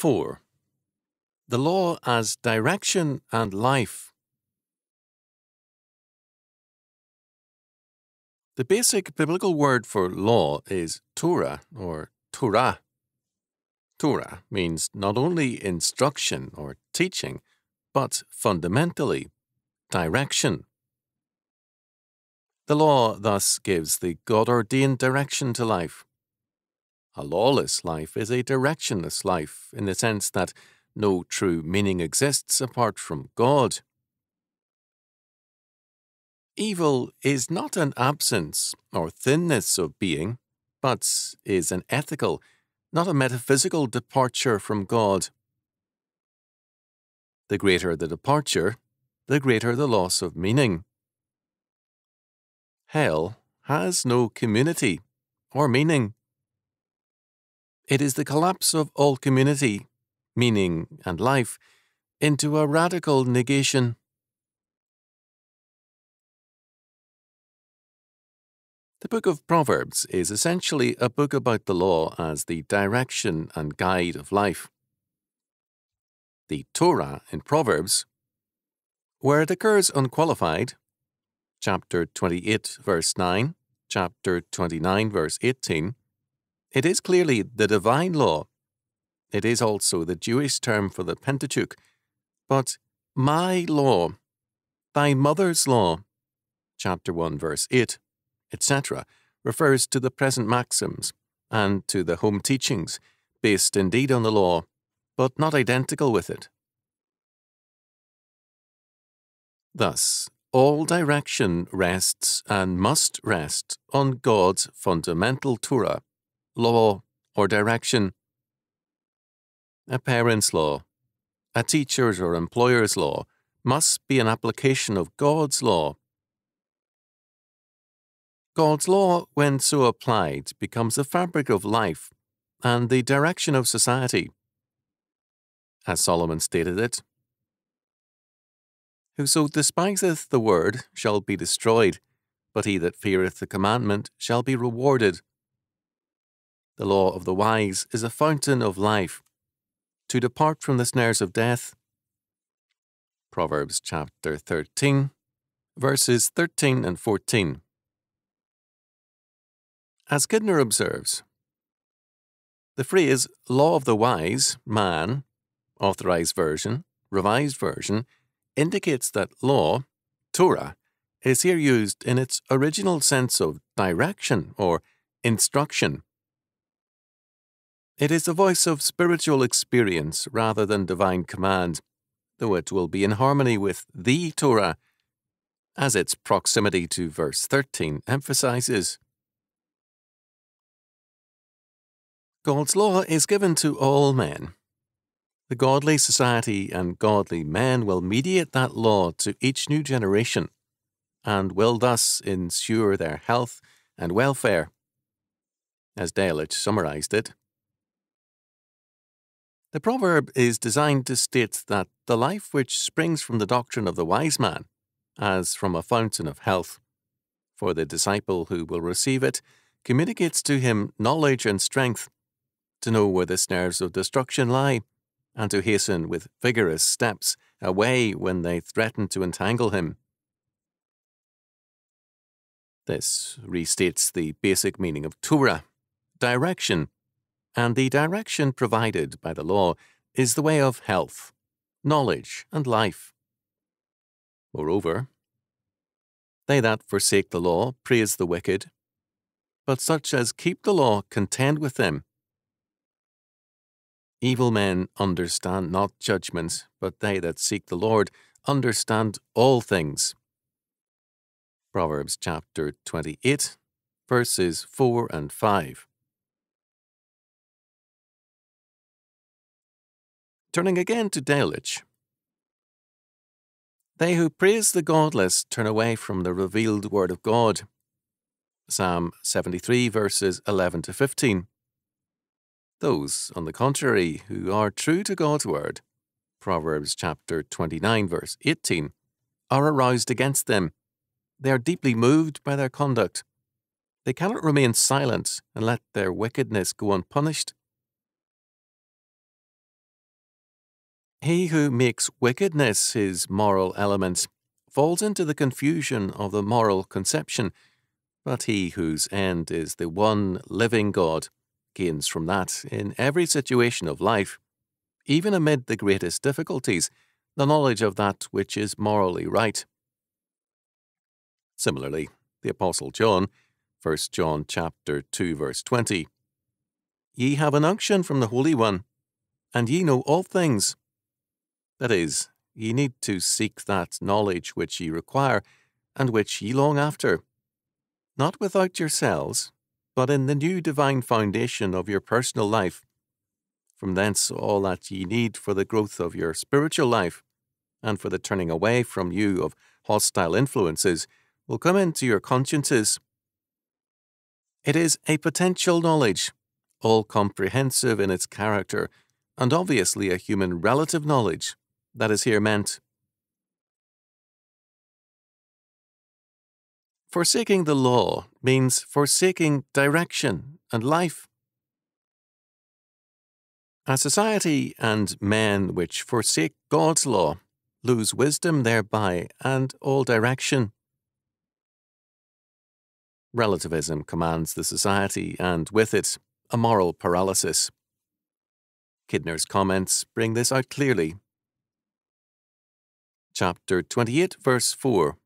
4. The law as direction and life. The basic biblical word for law is Torah or Torah. Torah means not only instruction or teaching, but fundamentally, direction. The law thus gives the God-ordained direction to life. A lawless life is a directionless life in the sense that no true meaning exists apart from God. Evil is not an absence or thinness of being, but is an ethical, not a metaphysical departure from God. The greater the departure, the greater the loss of meaning. Hell has no community or meaning. It is the collapse of all community, meaning, and life into a radical negation. The book of Proverbs is essentially a book about the law as the direction and guide of life. The Torah in Proverbs, where it occurs unqualified, chapter 28 verse 9, chapter 29 verse 18, it is clearly the divine law. It is also the Jewish term for the Pentateuch, but my law, thy mother's law, chapter 1 verse 8, etc., refers to the present maxims and to the home teachings, based indeed on the law, but not identical with it. Thus, all direction rests and must rest on God's fundamental Torah, law or direction. A parent's law, a teacher's or employer's law, must be an application of God's law. God's law, when so applied, becomes the fabric of life and the direction of society. As Solomon stated it, "Whoso despiseth the word shall be destroyed, but he that feareth the commandment shall be rewarded." The law of the wise is a fountain of life, to depart from the snares of death. Proverbs chapter 13, verses 13 and 14. As Kidner observes, the phrase law of the wise, man, Authorized Version, Revised Version, indicates that law, Torah, is here used in its original sense of direction or instruction. It is the voice of spiritual experience rather than divine command, though it will be in harmony with the Torah, as its proximity to verse 13 emphasizes. God's law is given to all men. The godly society and godly men will mediate that law to each new generation, and will thus ensure their health and welfare, as Delitzsch summarized it. The proverb is designed to state that the life which springs from the doctrine of the wise man, as from a fountain of health, for the disciple who will receive it, communicates to him knowledge and strength, to know where the snares of destruction lie, and to hasten with vigorous steps away when they threaten to entangle him. This restates the basic meaning of Torah, direction, and the direction provided by the law is the way of health, knowledge, and life. Moreover, they that forsake the law praise the wicked, but such as keep the law contend with them. Evil men understand not judgment, but they that seek the Lord understand all things. Proverbs chapter 28, verses 4 and 5. Turning again to Delitzsch. They who praise the godless turn away from the revealed word of God. Psalm 73, verses 11 to 15. Those, on the contrary, who are true to God's word, Proverbs chapter 29, verse 18, are aroused against them. They are deeply moved by their conduct. They cannot remain silent and let their wickedness go unpunished. He who makes wickedness his moral element falls into the confusion of the moral conception, but he whose end is the one living God gains from that in every situation of life, even amid the greatest difficulties, the knowledge of that which is morally right. Similarly, the Apostle John, 1 John chapter 2, verse 20, "Ye have an unction from the Holy One, and ye know all things." That is, ye need to seek that knowledge which ye require, and which ye long after, not without yourselves, but in the new divine foundation of your personal life. From thence all that ye need for the growth of your spiritual life, and for the turning away from you of hostile influences, will come into your consciences. It is a potential knowledge, all-comprehensive in its character, and obviously a human relative knowledge that is here meant. Forsaking the law means forsaking direction and life. A society and men which forsake God's law lose wisdom thereby and all direction. Relativism commands the society, and with it, a moral paralysis. Kidner's comments bring this out clearly. Chapter 28, verse 4.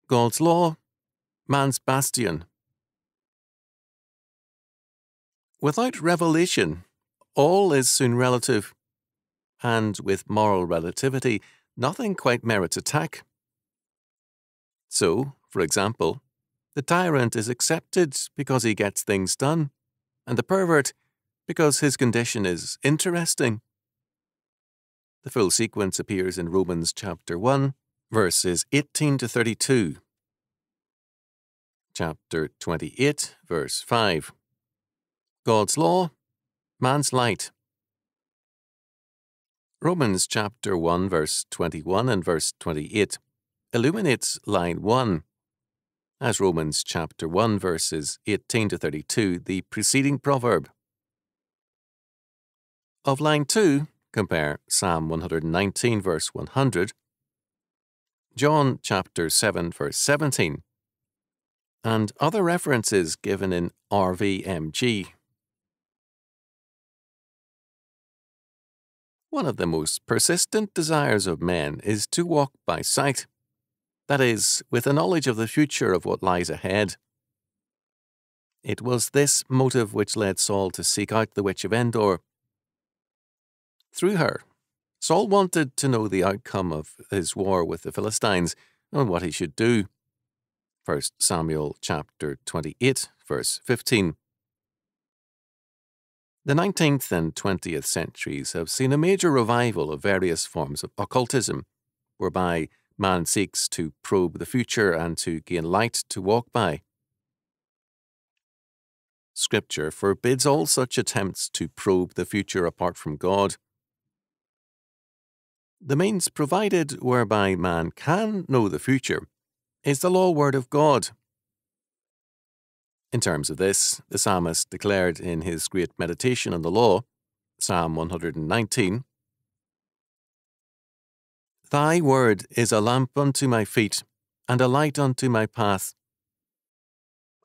God's law, man's bastion. Without revelation, all is soon relative, and with moral relativity, nothing quite merits attack. So, for example, the tyrant is accepted because he gets things done, and the pervert because his condition is interesting. The full sequence appears in Romans chapter 1, verses 18 to 32. Chapter 28, verse 5. God's law, man's light. Romans chapter 1, verse 21 and verse 28 illuminates line 1, as Romans chapter 1, verses 18 to 32, the preceding proverb. Of line 2, compare Psalm 119, verse 100, John chapter 7, verse 17, and other references given in RVMG. One of the most persistent desires of men is to walk by sight, that is, with a knowledge of the future of what lies ahead. It was this motive which led Saul to seek out the witch of Endor. Through her, Saul wanted to know the outcome of his war with the Philistines and what he should do. 1 Samuel chapter 28, verse 15. The 19th and 20th centuries have seen a major revival of various forms of occultism, whereby man seeks to probe the future and to gain light to walk by. Scripture forbids all such attempts to probe the future apart from God. The means provided whereby man can know the future is the law word of God. In terms of this, the psalmist declared in his great meditation on the law, Psalm 119, "Thy word is a lamp unto my feet, and a light unto my path.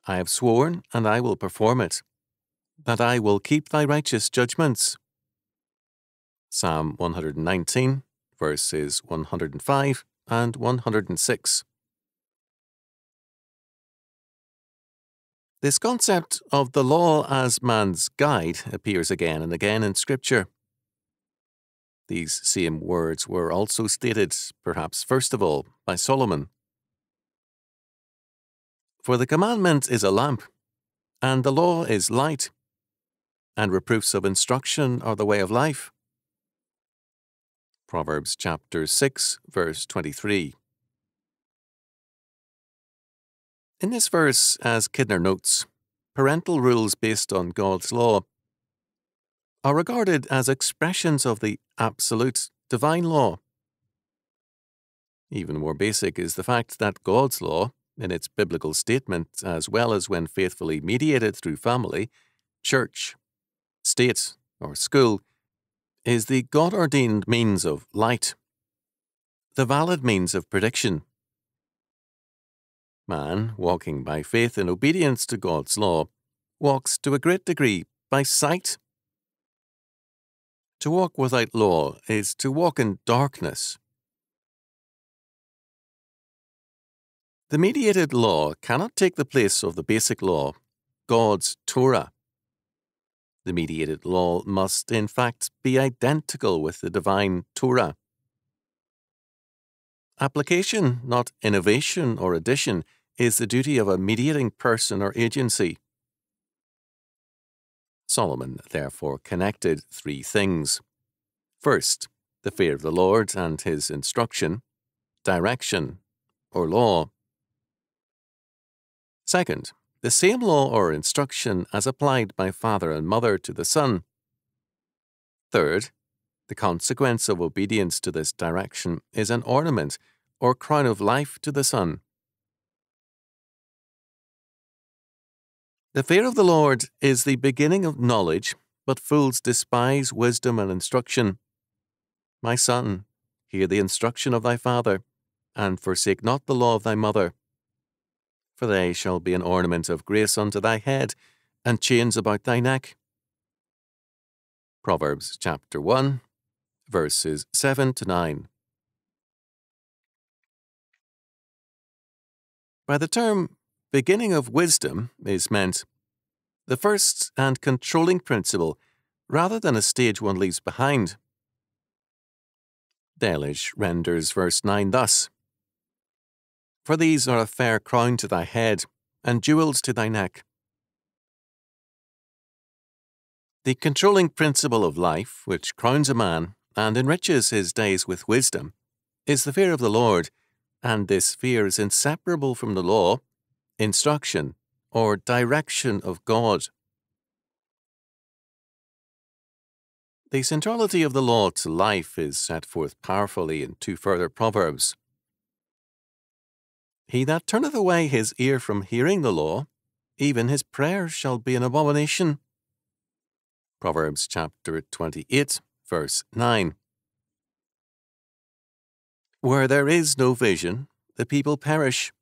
I have sworn, and I will perform it, that I will keep thy righteous judgments." Psalm 119, verses 105 and 106. This concept of the law as man's guide appears again and again in Scripture. These same words were also stated, perhaps first of all, by Solomon. "For the commandment is a lamp, and the law is light, and reproofs of instruction are the way of life." Proverbs chapter 6, verse 23. In this verse, as Kidner notes, parental rules based on God's law are regarded as expressions of the absolute divine law. Even more basic is the fact that God's law, in its biblical statement as well as when faithfully mediated through family, church, state, or school, is the God-ordained means of light, the valid means of prediction. Man, walking by faith in obedience to God's law, walks to a great degree by sight. To walk without law is to walk in darkness. The mediated law cannot take the place of the basic law, God's Torah. The mediated law must, in fact, be identical with the divine Torah. Application, not innovation or addition, is the duty of a mediating person or agency. Solomon therefore connected three things. First, the fear of the Lord and his instruction, direction, or law. Second, the same law or instruction as applied by father and mother to the son. Third, the consequence of obedience to this direction is an ornament or crown of life to the son. The fear of the Lord is the beginning of knowledge, but fools despise wisdom and instruction. My son, hear the instruction of thy father, and forsake not the law of thy mother. For they shall be an ornament of grace unto thy head, and chains about thy neck. Proverbs chapter 1, verses 7 to 9. By the term beginning of wisdom is meant the first and controlling principle, rather than a stage one leaves behind. Delitzsch renders verse 9 thus: For these are a fair crown to thy head, and jewels to thy neck. The controlling principle of life, which crowns a man and enriches his days with wisdom, is the fear of the Lord, and this fear is inseparable from the law, instruction, or direction of God. The centrality of the law to life is set forth powerfully in two further proverbs. He that turneth away his ear from hearing the law, even his prayer shall be an abomination. Proverbs chapter 28, verse 9. Where there is no vision, the people perish,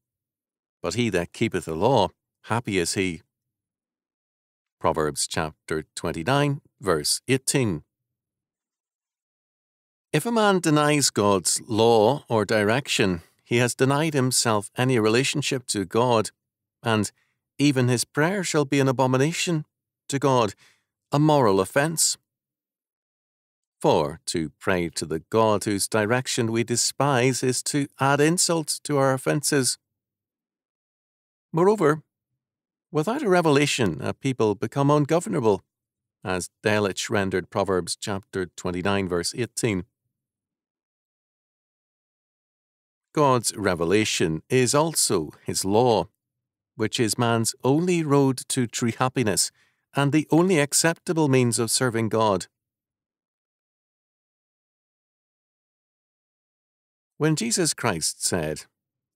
but he that keepeth the law, happy is he. Proverbs chapter 29, verse 18. If a man denies God's law or direction, he has denied himself any relationship to God, and even his prayer shall be an abomination to God, a moral offence. For to pray to the God whose direction we despise is to add insult to our offences. Moreover, without a revelation, a people become ungovernable, as Delitzsch rendered Proverbs chapter 29, verse 18. God's revelation is also his law, which is man's only road to true happiness and the only acceptable means of serving God. When Jesus Christ said,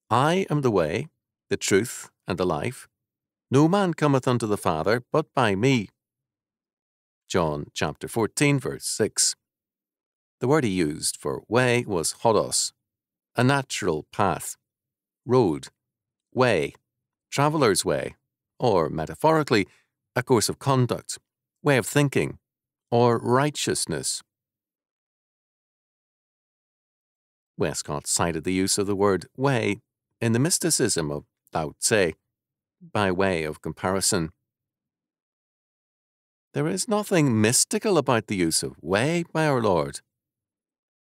I am the way, the truth, and the life, no man cometh unto the Father but by me. John chapter 14, verse 6. The word he used for way was hodos, a natural path, road, way, traveller's way, or, metaphorically, a course of conduct, way of thinking, or righteousness. Westcott cited the use of the word way in the mysticism of Lao Tse, by way of comparison. There is nothing mystical about the use of way by our Lord.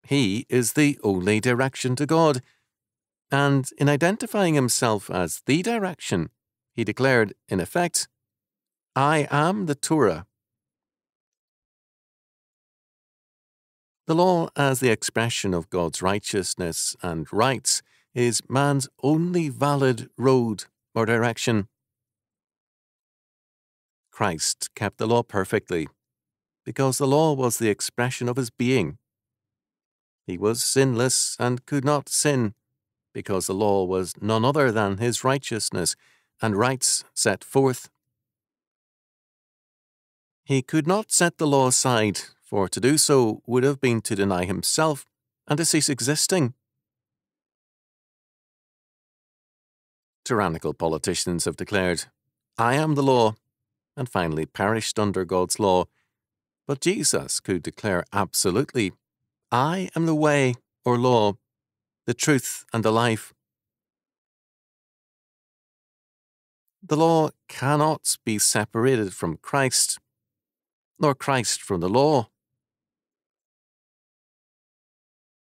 He is the only direction to God, and in identifying himself as the direction, he declared, in effect, I am the Torah. The law, as the expression of God's righteousness and rights, is man's only valid road or direction. Christ kept the law perfectly, because the law was the expression of his being. He was sinless and could not sin, because the law was none other than his righteousness and rights set forth. He could not set the law aside, for to do so would have been to deny himself and to cease existing. Tyrannical politicians have declared, "I am the law," and finally perished under God's law. But Jesus could declare absolutely, "I am the way," or law, the truth and the life. The law cannot be separated from Christ, nor Christ from the law.